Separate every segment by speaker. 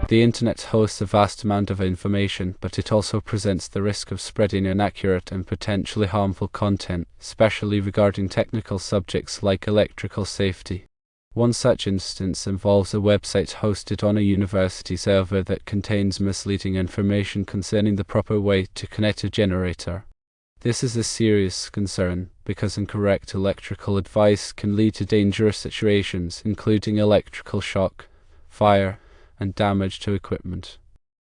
Speaker 1: The internet hosts a vast amount of information, but it also presents the risk of spreading inaccurate and potentially harmful content, especially regarding technical subjects like electrical safety. One such instance involves a website hosted on a university server that contains misleading information concerning the proper way to connect a generator. This is a serious concern because incorrect electrical advice can lead to dangerous situations, including electrical shock, fire, and damage to equipment.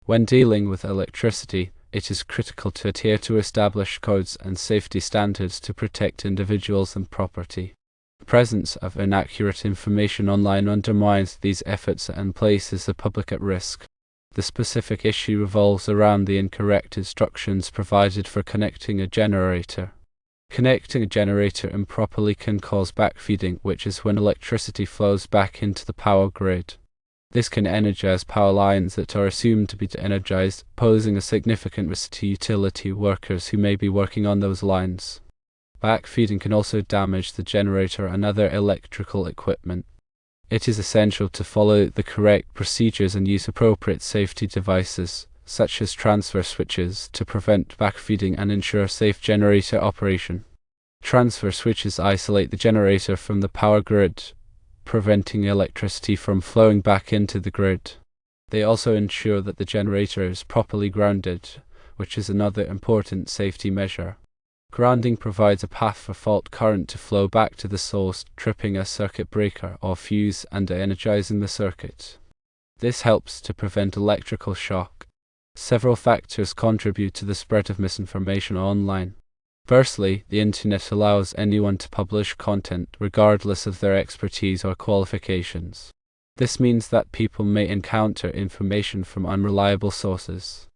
Speaker 1: When dealing with electricity, it is critical to adhere to established codes and safety standards to protect individuals and property. The presence of inaccurate information online undermines these efforts and places the public at risk. The specific issue revolves around the incorrect instructions provided for connecting a generator. Connecting a generator improperly can cause backfeeding, which is when electricity flows back into the power grid. This can energize power lines that are assumed to be energized, posing a significant risk to utility workers who may be working on those lines. Backfeeding can also damage the generator and other electrical equipment. It is essential to follow the correct procedures and use appropriate safety devices, such as transfer switches, to prevent backfeeding and ensure safe generator operation. Transfer switches isolate the generator from the power grid, preventing electricity from flowing back into the grid. They also ensure that the generator is properly grounded, which is another important safety measure. Grounding provides a path for fault current to flow back to the source, tripping a circuit breaker or fuse and energizing the circuit. This helps to prevent electrical shock. Several factors contribute to the spread of misinformation online. Firstly, the internet allows anyone to publish content regardless of their expertise or qualifications. This means that people may encounter information from unreliable sources.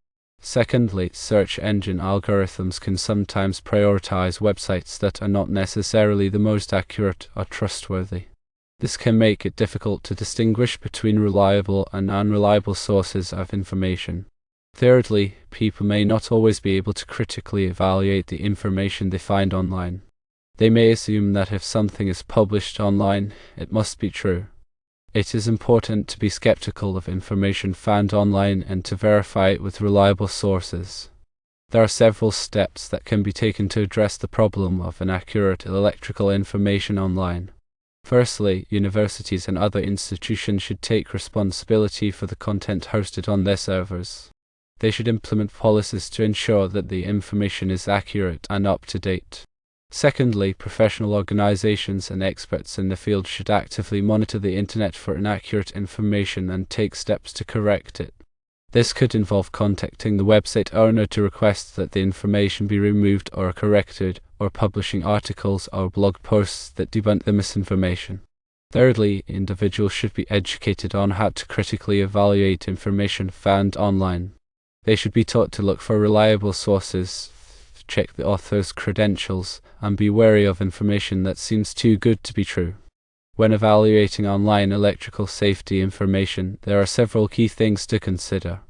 Speaker 1: Secondly, search engine algorithms can sometimes prioritize websites that are not necessarily the most accurate or trustworthy. This can make it difficult to distinguish between reliable and unreliable sources of information. Thirdly, people may not always be able to critically evaluate the information they find online. They may assume that if something is published online, it must be true. It is important to be skeptical of information found online and to verify it with reliable sources. There are several steps that can be taken to address the problem of inaccurate electrical information online. Firstly, universities and other institutions should take responsibility for the content hosted on their servers. They should implement policies to ensure that the information is accurate and up to date. Secondly, professional organizations and experts in the field should actively monitor the internet for inaccurate information and take steps to correct it. This could involve contacting the website owner to request that the information be removed or corrected, or publishing articles or blog posts that debunk the misinformation. Thirdly, individuals should be educated on how to critically evaluate information found online. They should be taught to look for reliable sources, check the author's credentials, and be wary of information that seems too good to be true. When evaluating online electrical safety information, there are several key things to consider.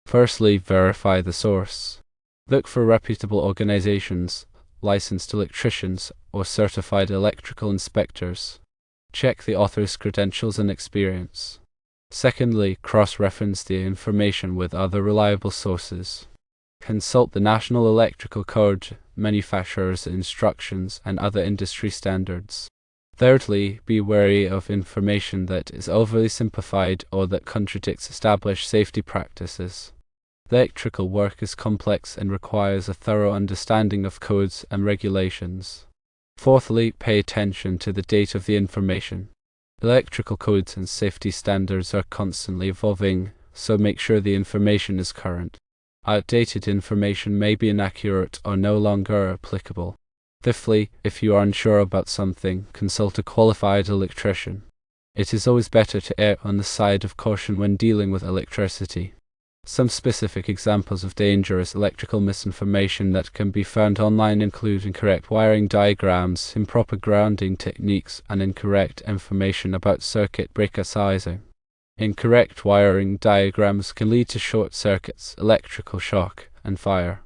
Speaker 1: Firstly, verify the source. Look for reputable organizations, licensed electricians, or certified electrical inspectors. Check the author's credentials and experience. Secondly, cross-reference the information with other reliable sources. Consult the National Electrical Code, manufacturer's instructions, and other industry standards. Thirdly, be wary of information that is overly simplified or that contradicts established safety practices. Electrical work is complex and requires a thorough understanding of codes and regulations. Fourthly, pay attention to the date of the information. Electrical codes and safety standards are constantly evolving, so make sure the information is current. Outdated information may be inaccurate or no longer applicable. Fifthly, if you are unsure about something, consult a qualified electrician. It is always better to err on the side of caution when dealing with electricity. Some specific examples of dangerous electrical misinformation that can be found online include incorrect wiring diagrams, improper grounding techniques, and incorrect information about circuit breaker sizing. Incorrect wiring diagrams can lead to short circuits, electrical shock, and fire.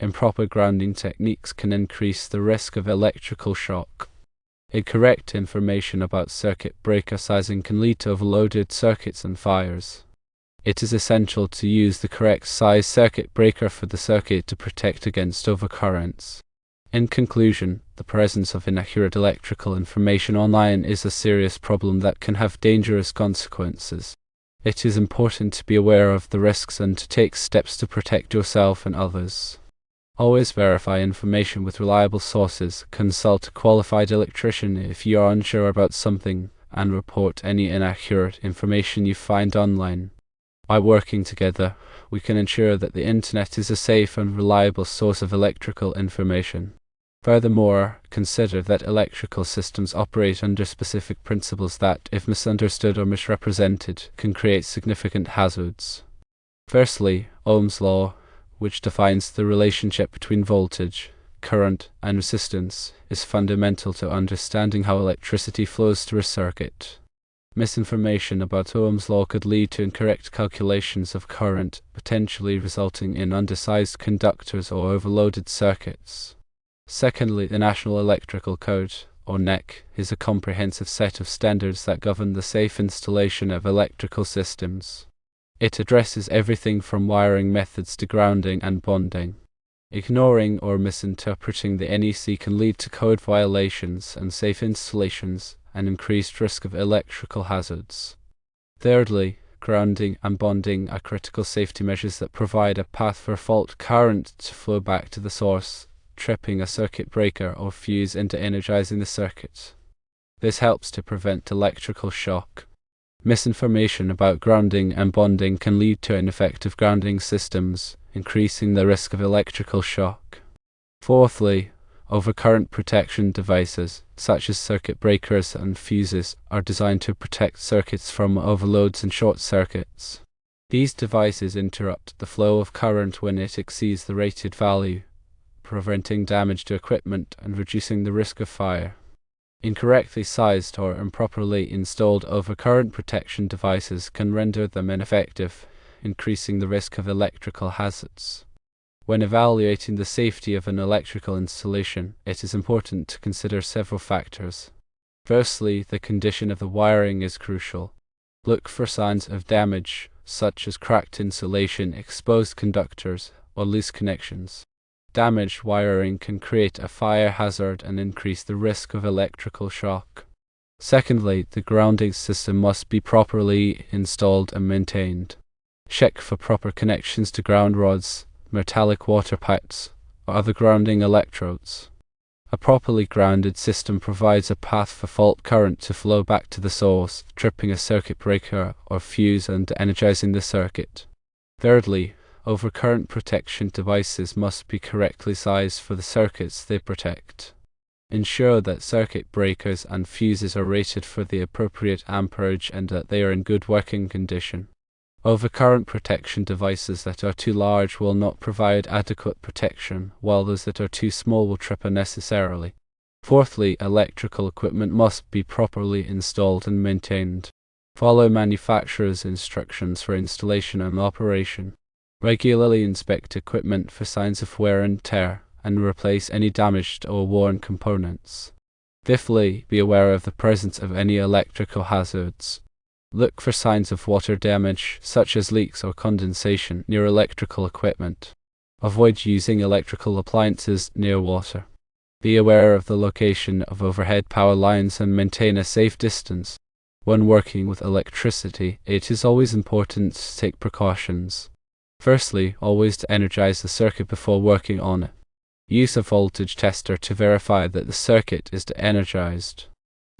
Speaker 1: Improper grounding techniques can increase the risk of electrical shock. Incorrect information about circuit breaker sizing can lead to overloaded circuits and fires. It is essential to use the correct size circuit breaker for the circuit to protect against overcurrents. In conclusion, the presence of inaccurate electrical information online is a serious problem that can have dangerous consequences. It is important to be aware of the risks and to take steps to protect yourself and others. Always verify information with reliable sources, consult a qualified electrician if you are unsure about something, and report any inaccurate information you find online. By working together, we can ensure that the internet is a safe and reliable source of electrical information. Furthermore, consider that electrical systems operate under specific principles that, if misunderstood or misrepresented, can create significant hazards. Firstly, Ohm's law, which defines the relationship between voltage, current, and resistance, is fundamental to understanding how electricity flows through a circuit. Misinformation about Ohm's law could lead to incorrect calculations of current, potentially resulting in undersized conductors or overloaded circuits. Secondly, the National Electrical Code, or NEC, is a comprehensive set of standards that govern the safe installation of electrical systems. It addresses everything from wiring methods to grounding and bonding. Ignoring or misinterpreting the NEC can lead to code violations, unsafe installations, and increased risk of electrical hazards. Thirdly, grounding and bonding are critical safety measures that provide a path for fault current to flow back to the source, tripping a circuit breaker or fuse into energizing the circuit. This helps to prevent electrical shock. Misinformation about grounding and bonding can lead to ineffective grounding systems, increasing the risk of electrical shock. Fourthly, overcurrent protection devices, such as circuit breakers and fuses, are designed to protect circuits from overloads and short circuits. These devices interrupt the flow of current when it exceeds the rated value, preventing damage to equipment and reducing the risk of fire. Incorrectly sized or improperly installed overcurrent protection devices can render them ineffective, increasing the risk of electrical hazards. When evaluating the safety of an electrical installation, it is important to consider several factors. Firstly, the condition of the wiring is crucial. Look for signs of damage, such as cracked insulation, exposed conductors, or loose connections. Damaged wiring can create a fire hazard and increase the risk of electrical shock. Secondly, the grounding system must be properly installed and maintained. Check for proper connections to ground rods, metallic water pipes, or other grounding electrodes. A properly grounded system provides a path for fault current to flow back to the source, tripping a circuit breaker or fuse and energizing the circuit. Thirdly, overcurrent protection devices must be correctly sized for the circuits they protect. Ensure that circuit breakers and fuses are rated for the appropriate amperage and that they are in good working condition. Overcurrent protection devices that are too large will not provide adequate protection, while those that are too small will trip unnecessarily. Fourthly, electrical equipment must be properly installed and maintained. Follow manufacturer's instructions for installation and operation. Regularly inspect equipment for signs of wear and tear, and replace any damaged or worn components. Fifthly, be aware of the presence of any electrical hazards. Look for signs of water damage, such as leaks or condensation, near electrical equipment. Avoid using electrical appliances near water. Be aware of the location of overhead power lines and maintain a safe distance. When working with electricity, it is always important to take precautions. Firstly, always to energize the circuit before working on it. Use a voltage tester to verify that the circuit is energized.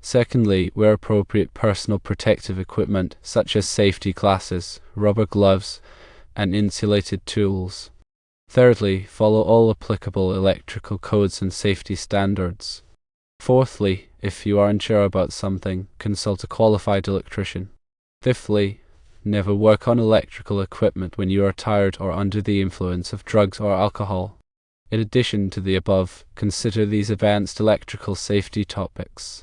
Speaker 1: Secondly, wear appropriate personal protective equipment such as safety glasses, rubber gloves, and insulated tools. Thirdly, follow all applicable electrical codes and safety standards. Fourthly, if you are unsure about something, consult a qualified electrician. Fifthly, never work on electrical equipment when you are tired or under the influence of drugs or alcohol. In addition to the above, consider these advanced electrical safety topics.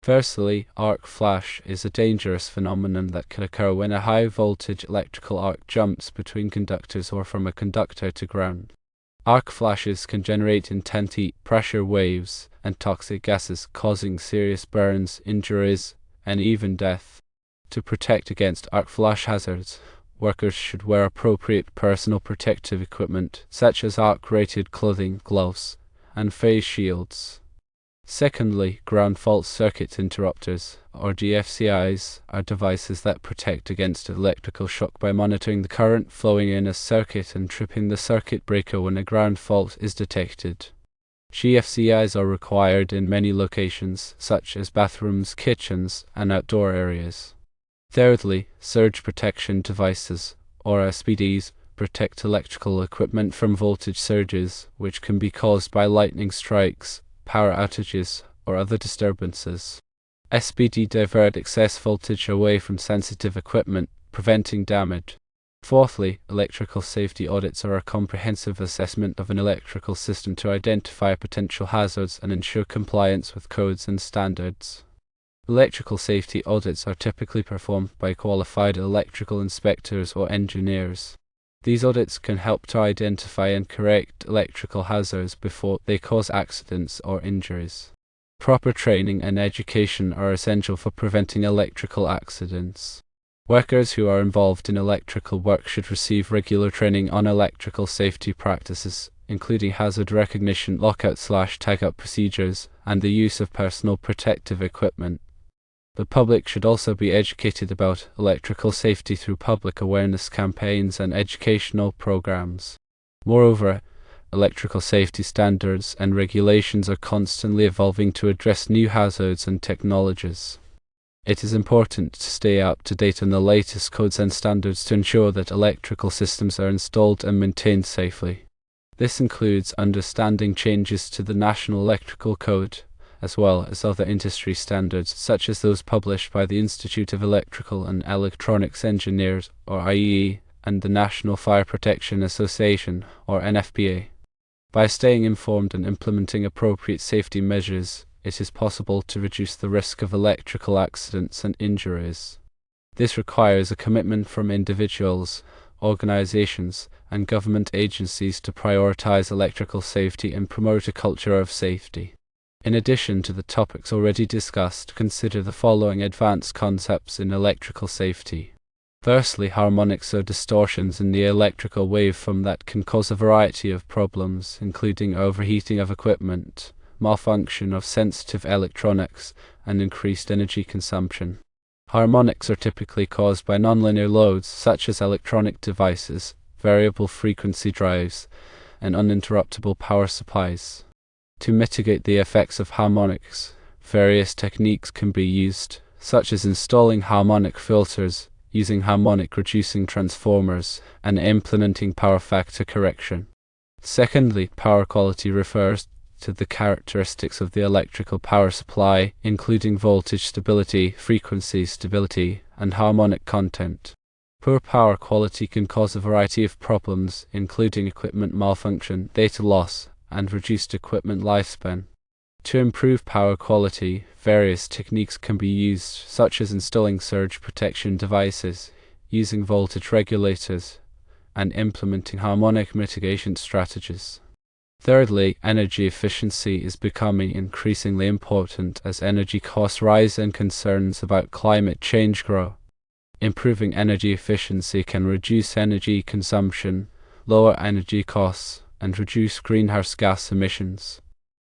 Speaker 1: Firstly, arc flash is a dangerous phenomenon that can occur when a high-voltage electrical arc jumps between conductors or from a conductor to ground. Arc flashes can generate intense heat, pressure waves, and toxic gases, causing serious burns, injuries, and even death. To protect against arc flash hazards, workers should wear appropriate personal protective equipment, such as arc-rated clothing, gloves, and face shields. Secondly, ground fault circuit interrupters, or GFCIs, are devices that protect against electrical shock by monitoring the current flowing in a circuit and tripping the circuit breaker when a ground fault is detected. GFCIs are required in many locations, such as bathrooms, kitchens, and outdoor areas. Thirdly, surge protection devices, or SPDs, protect electrical equipment from voltage surges, which can be caused by lightning strikes, power outages, or other disturbances. SPD divert excess voltage away from sensitive equipment, preventing damage. Fourthly, electrical safety audits are a comprehensive assessment of an electrical system to identify potential hazards and ensure compliance with codes and standards. Electrical safety audits are typically performed by qualified electrical inspectors or engineers. These audits can help to identify and correct electrical hazards before they cause accidents or injuries. Proper training and education are essential for preventing electrical accidents. Workers who are involved in electrical work should receive regular training on electrical safety practices, including hazard recognition, lockout/tagout procedures, and the use of personal protective equipment. The public should also be educated about electrical safety through public awareness campaigns and educational programs. Moreover, electrical safety standards and regulations are constantly evolving to address new hazards and technologies. It is important to stay up to date on the latest codes and standards to ensure that electrical systems are installed and maintained safely. This includes understanding changes to the National Electrical Code, as well as other industry standards such as those published by the Institute of Electrical and Electronics Engineers, or IEE, and the National Fire Protection Association, or NFPA. By staying informed and implementing appropriate safety measures, it is possible to reduce the risk of electrical accidents and injuries. This requires a commitment from individuals, organizations, and government agencies to prioritize electrical safety and promote a culture of safety. In addition to the topics already discussed, consider the following advanced concepts in electrical safety. Firstly, harmonics or distortions in the electrical waveform that can cause a variety of problems, including overheating of equipment, malfunction of sensitive electronics, and increased energy consumption. Harmonics are typically caused by nonlinear loads such as electronic devices, variable frequency drives, and uninterruptible power supplies. To mitigate the effects of harmonics, various techniques can be used, such as installing harmonic filters, using harmonic reducing transformers, and implementing power factor correction. Secondly, power quality refers to the characteristics of the electrical power supply, including voltage stability, frequency stability, and harmonic content. Poor power quality can cause a variety of problems, including equipment malfunction, data loss, and reduced equipment lifespan. To improve power quality, various techniques can be used, such as installing surge protection devices, using voltage regulators, and implementing harmonic mitigation strategies. Thirdly, energy efficiency is becoming increasingly important as energy costs rise and concerns about climate change grow. Improving energy efficiency can reduce energy consumption, lower energy costs, and reduce greenhouse gas emissions.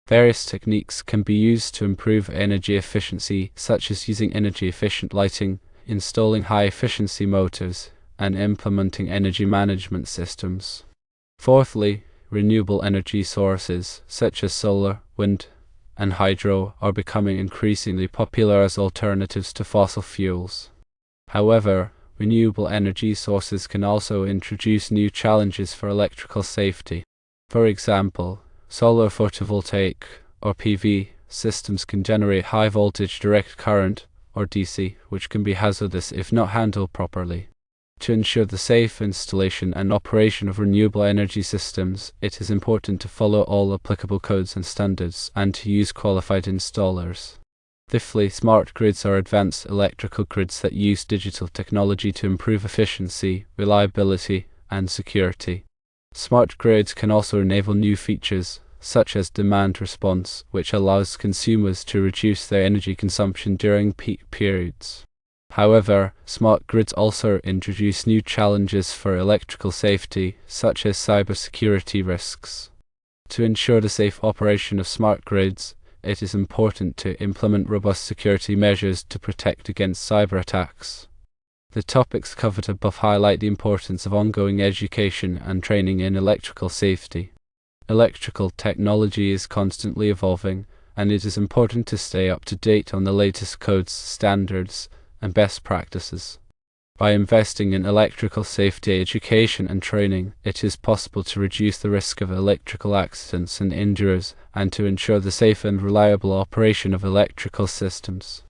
Speaker 1: Various techniques can be used to improve energy efficiency, such as using energy-efficient lighting, installing high-efficiency motors, and implementing energy management systems. Fourthly, renewable energy sources, such as solar, wind, and hydro, are becoming increasingly popular as alternatives to fossil fuels. However, renewable energy sources can also introduce new challenges for electrical safety. For example, solar photovoltaic, or PV, systems can generate high-voltage direct current, or DC, which can be hazardous if not handled properly. To ensure the safe installation and operation of renewable energy systems, it is important to follow all applicable codes and standards and to use qualified installers. Fifthly, smart grids are advanced electrical grids that use digital technology to improve efficiency, reliability, and security. Smart grids can also enable new features, such as demand response, which allows consumers to reduce their energy consumption during peak periods. However, smart grids also introduce new challenges for electrical safety, such as cybersecurity risks. To ensure the safe operation of smart grids, it is important to implement robust security measures to protect against cyber attacks. The topics covered above highlight the importance of ongoing education and training in electrical safety. Electrical technology is constantly evolving, and it is important to stay up to date on the latest codes, standards, and best practices. By investing in electrical safety education and training, it is possible to reduce the risk of electrical accidents and injuries, and to ensure the safe and reliable operation of electrical systems.